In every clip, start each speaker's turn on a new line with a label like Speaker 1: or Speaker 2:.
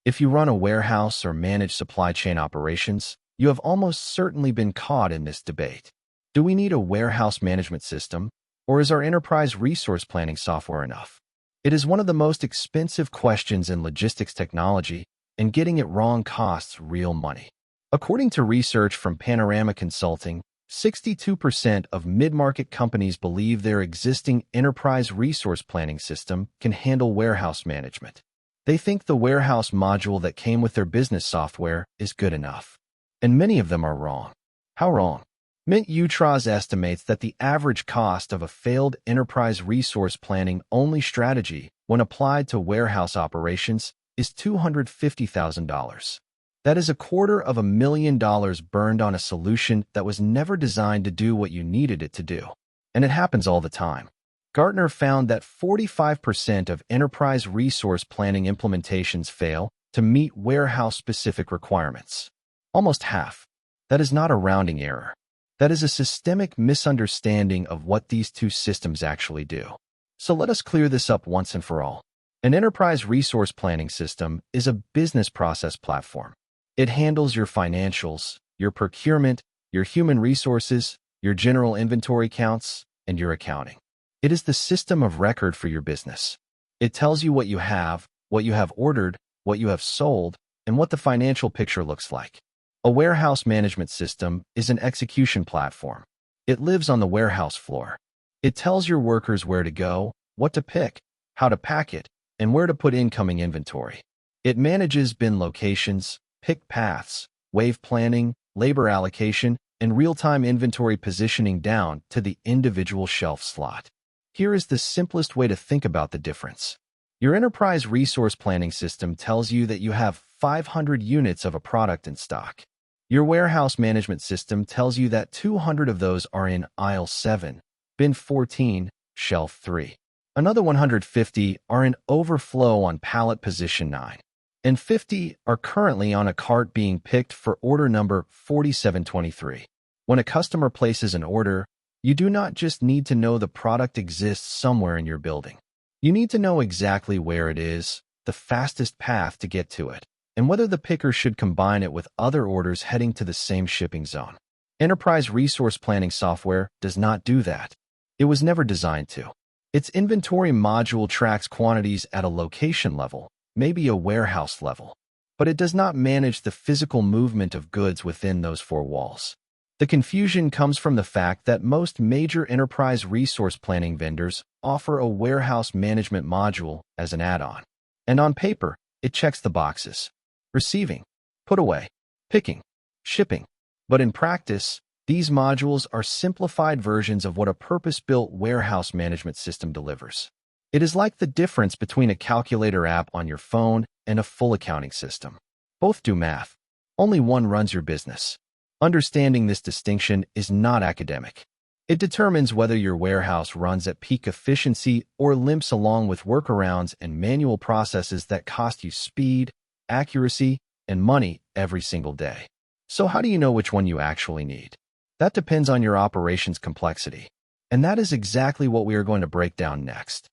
Speaker 1: If you run a warehouse or manage supply chain operations, you have almost certainly been caught in this debate. Do we need a warehouse management system, or is our enterprise resource planning software enough? It is one of the most expensive questions in logistics technology, and getting it wrong costs real money. According to research from Panorama Consulting, 62% of mid-market companies believe their existing enterprise resource planning system can handle warehouse management. They think the warehouse module that came with their business software is good enough. And many of them are wrong. How wrong? Jutras estimates that the average cost of a failed enterprise resource planning only strategy when applied to warehouse operations is $250,000. That is $250,000 burned on a solution that was never designed to do what you needed it to do. And it happens all the time. Gartner found that 45% of enterprise resource planning implementations fail to meet warehouse-specific requirements. Almost half. That is not a rounding error. That is a systemic misunderstanding of what these two systems actually do. So let us clear this up once and for all. An enterprise resource planning system is a business process platform. It handles your financials, your procurement, your human resources, your general inventory counts, and your accounting. It is the system of record for your business. It tells you what you have ordered, what you have sold, and what the financial picture looks like. A warehouse management system is an execution platform. It lives on the warehouse floor. It tells your workers where to go, what to pick, how to pack it, and where to put incoming inventory. It manages bin locations, pick paths, wave planning, labor allocation, and real-time inventory positioning down to the individual shelf slot. Here is the simplest way to think about the difference. Your enterprise resource planning system tells you that you have 500 units of a product in stock. Your warehouse management system tells you that 200 of those are in aisle 7, bin 14, shelf 3. Another 150 are in overflow on pallet position 9. And 50 are currently on a cart being picked for order number 4723. When a customer places an order, you do not just need to know the product exists somewhere in your building. You need to know exactly where it is, the fastest path to get to it, and whether the picker should combine it with other orders heading to the same shipping zone. Enterprise resource planning software does not do that. It was never designed to. Its inventory module tracks quantities at a location level, maybe a warehouse level, but it does not manage the physical movement of goods within those four walls. The confusion comes from the fact that most major enterprise resource planning vendors offer a warehouse management module as an add-on. And on paper, it checks the boxes: receiving, put away, picking, shipping. But in practice, these modules are simplified versions of what a purpose-built warehouse management system delivers. It is like the difference between a calculator app on your phone and a full accounting system. Both do math. Only one runs your business. Understanding this distinction is not academic. It determines whether your warehouse runs at peak efficiency or limps along with workarounds and manual processes that cost you speed, accuracy, and money every single day. So how do you know which one you actually need? That depends on your operations complexity. And that is exactly what we are going to break down next.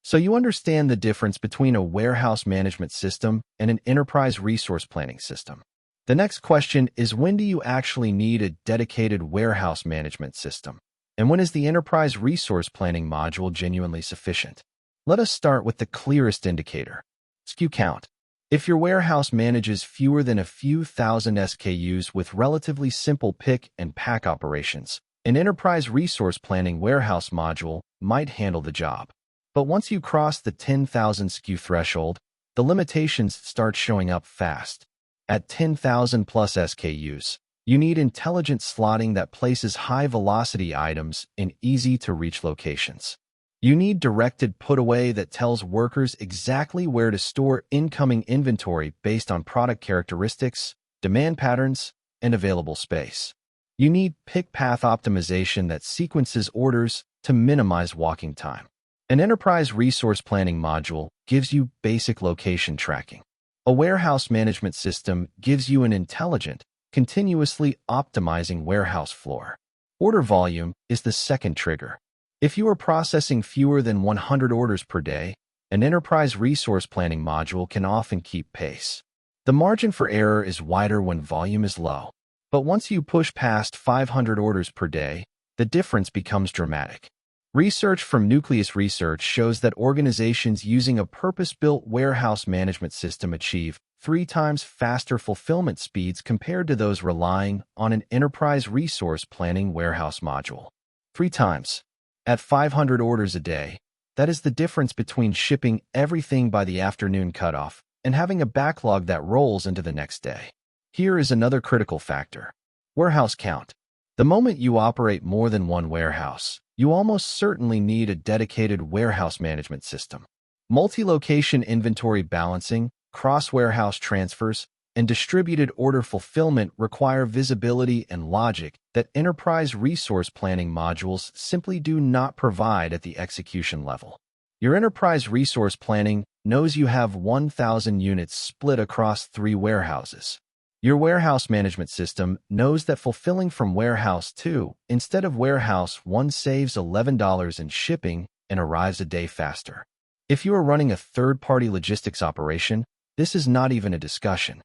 Speaker 1: So you understand the difference between a warehouse management system and an enterprise resource planning system. The next question is, when do you actually need a dedicated warehouse management system? And when is the enterprise resource planning module genuinely sufficient? Let us start with the clearest indicator: SKU count. If your warehouse manages fewer than a few thousand SKUs with relatively simple pick and pack operations, an enterprise resource planning warehouse module might handle the job. But once you cross the 10,000 SKU threshold, the limitations start showing up fast. At 10,000 plus SKUs, you need intelligent slotting that places high-velocity items in easy-to-reach locations. You need directed put-away that tells workers exactly where to store incoming inventory based on product characteristics, demand patterns, and available space. You need pick path optimization that sequences orders to minimize walking time. An enterprise resource planning module gives you basic location tracking. A warehouse management system gives you an intelligent, continuously optimizing warehouse floor. Order volume is the second trigger. If you are processing fewer than 100 orders per day, an enterprise resource planning module can often keep pace. The margin for error is wider when volume is low, but once you push past 500 orders per day, the difference becomes dramatic. Research from Nucleus Research shows that organizations using a purpose-built warehouse management system achieve 3 times faster fulfillment speeds compared to those relying on an enterprise resource planning warehouse module. 3 times. At 500 orders a day, that is the difference between shipping everything by the afternoon cutoff and having a backlog that rolls into the next day. Here is another critical factor: warehouse count. The moment you operate more than one warehouse, you almost certainly need a dedicated warehouse management system. Multi-location inventory balancing, cross-warehouse transfers, and distributed order fulfillment require visibility and logic that enterprise resource planning modules simply do not provide at the execution level. Your enterprise resource planning knows you have 1,000 units split across 3 warehouses. Your warehouse management system knows that fulfilling from warehouse 2 instead of warehouse 1 saves $11 in shipping and arrives a day faster. If you are running a third-party logistics operation, this is not even a discussion.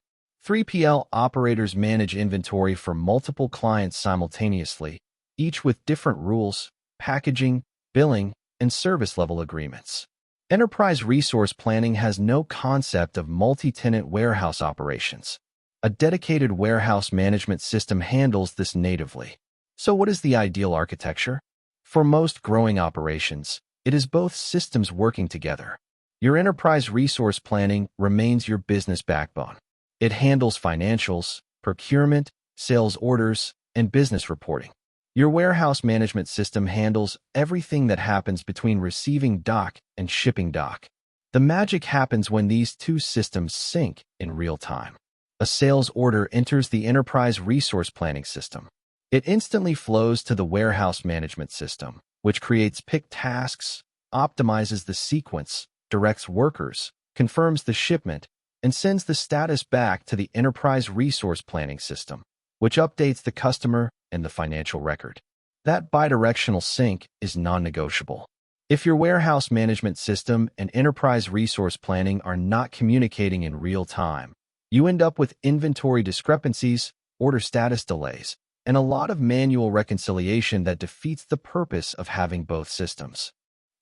Speaker 1: 3PL operators manage inventory for multiple clients simultaneously, each with different rules, packaging, billing, and service level agreements. Enterprise resource planning has no concept of multi-tenant warehouse operations. A dedicated warehouse management system handles this natively. So what is the ideal architecture? For most growing operations, it is both systems working together. Your enterprise resource planning remains your business backbone. It handles financials, procurement, sales orders, and business reporting. Your warehouse management system handles everything that happens between receiving dock and shipping dock. The magic happens when these two systems sync in real time. A sales order enters the enterprise resource planning system. It instantly flows to the warehouse management system, which creates picked tasks, optimizes the sequence, directs workers, confirms the shipment, and sends the status back to the enterprise resource planning system, which updates the customer and the financial record. That bidirectional sync is non-negotiable. If your warehouse management system and enterprise resource planning are not communicating in real time, you end up with inventory discrepancies, order status delays, and a lot of manual reconciliation that defeats the purpose of having both systems.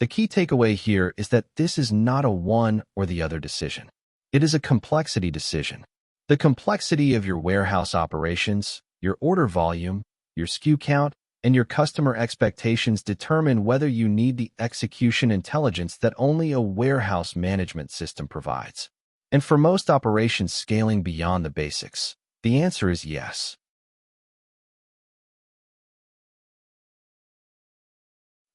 Speaker 1: The key takeaway here is that this is not a one or the other decision. It is a complexity decision. The complexity of your warehouse operations, your order volume, your SKU count, and your customer expectations determine whether you need the execution intelligence that only a warehouse management system provides. And for most operations scaling beyond the basics, the answer is yes.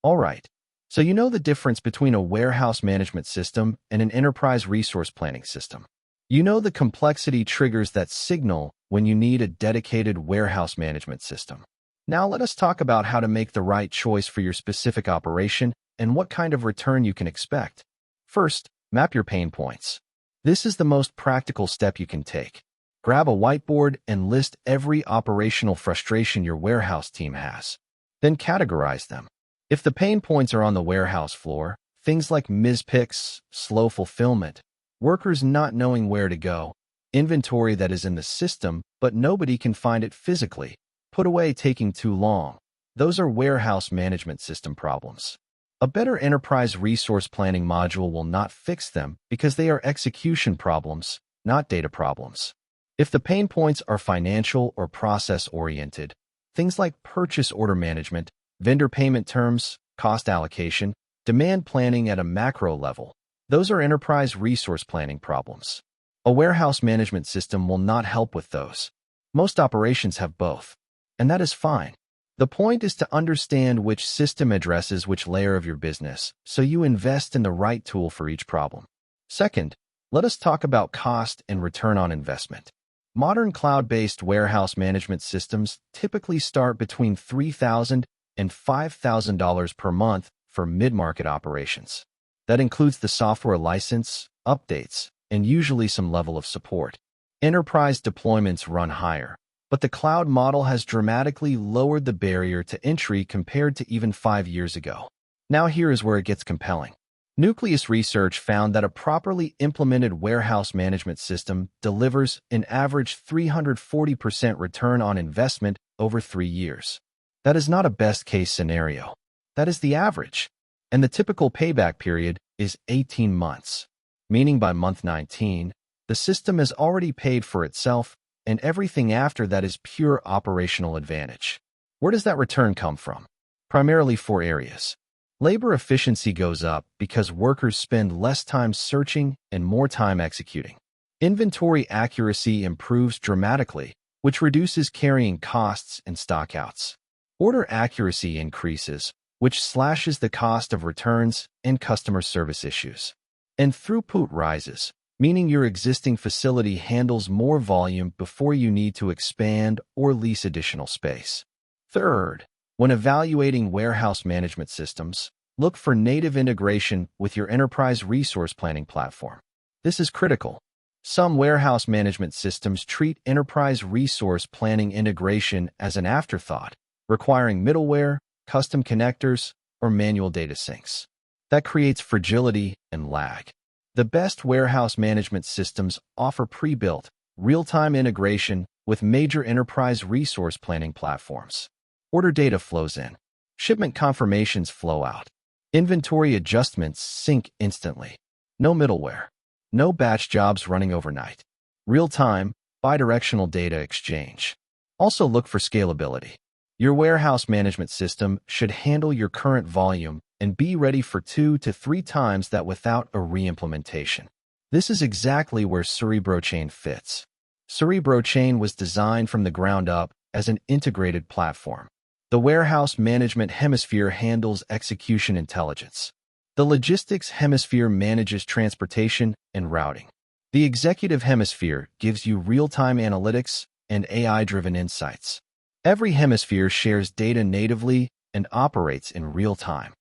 Speaker 1: All right, so you know the difference between a warehouse management system and an enterprise resource planning system. You know the complexity triggers that signal when you need a dedicated warehouse management system. Now let us talk about how to make the right choice for your specific operation and what kind of return you can expect. First, map your pain points. This is the most practical step you can take. Grab a whiteboard and list every operational frustration your warehouse team has. Then categorize them. If the pain points are on the warehouse floor, things like mispicks, slow fulfillment, workers not knowing where to go, inventory that is in the system but nobody can find it physically, put away taking too long, those are warehouse management system problems. A better enterprise resource planning module will not fix them because they are execution problems, not data problems. If the pain points are financial or process-oriented, things like purchase order management, vendor payment terms, cost allocation, demand planning at a macro level, those are enterprise resource planning problems. A warehouse management system will not help with those. Most operations have both, and that is fine. The point is to understand which system addresses which layer of your business, so you invest in the right tool for each problem. Second, let us talk about cost and return on investment. Modern cloud-based warehouse management systems typically start between $3,000 and $5,000 per month for mid-market operations. That includes the software license, updates, and usually some level of support. Enterprise deployments run higher, but the cloud model has dramatically lowered the barrier to entry compared to even 5 years ago. Now here is where it gets compelling. Nucleus Research found that a properly implemented warehouse management system delivers an average 340% return on investment over 3 years. That is not a best-case scenario. That is the average. And the typical payback period is 18 months, meaning by month 19, the system has already paid for itself, and everything after that is pure operational advantage. Where does that return come from? Primarily 4 areas. Labor efficiency goes up because workers spend less time searching and more time executing. Inventory accuracy improves dramatically, which reduces carrying costs and stockouts. Order accuracy increases, which slashes the cost of returns and customer service issues. And throughput rises, meaning your existing facility handles more volume before you need to expand or lease additional space. Third, when evaluating warehouse management systems, look for native integration with your enterprise resource planning platform. This is critical. Some warehouse management systems treat enterprise resource planning integration as an afterthought, requiring middleware, custom connectors, or manual data syncs. That creates fragility and lag. The best warehouse management systems offer pre-built, real-time integration with major enterprise resource planning platforms. Order data flows in. Shipment confirmations flow out. Inventory adjustments sync instantly. No middleware. No batch jobs running overnight. Real-time, bidirectional data exchange. Also look for scalability. Your warehouse management system should handle your current volume and be ready for 2 to 3 times that without a re-implementation. This is exactly where CerebroChain fits. CerebroChain was designed from the ground up as an integrated platform. The warehouse management hemisphere handles execution intelligence. The logistics hemisphere manages transportation and routing. The executive hemisphere gives you real-time analytics and AI-driven insights. Every hemisphere shares data natively and operates in real time.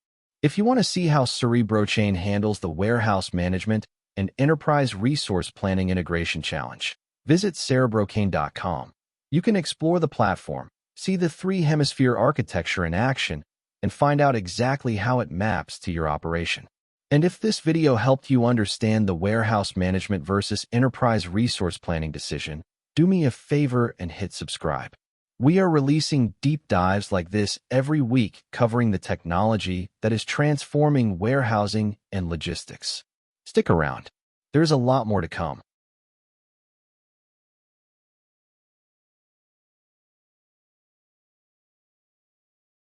Speaker 1: If you want to see how CerebroChain handles the warehouse management and enterprise resource planning integration challenge, visit CerebroChain.com. You can explore the platform, see the 3-hemisphere architecture in action, and find out exactly how it maps to your operation. And if this video helped you understand the warehouse management versus enterprise resource planning decision, do me a favor and hit subscribe. We are releasing deep dives like this every week covering the technology that is transforming warehousing and logistics. Stick around. There's a lot more to come.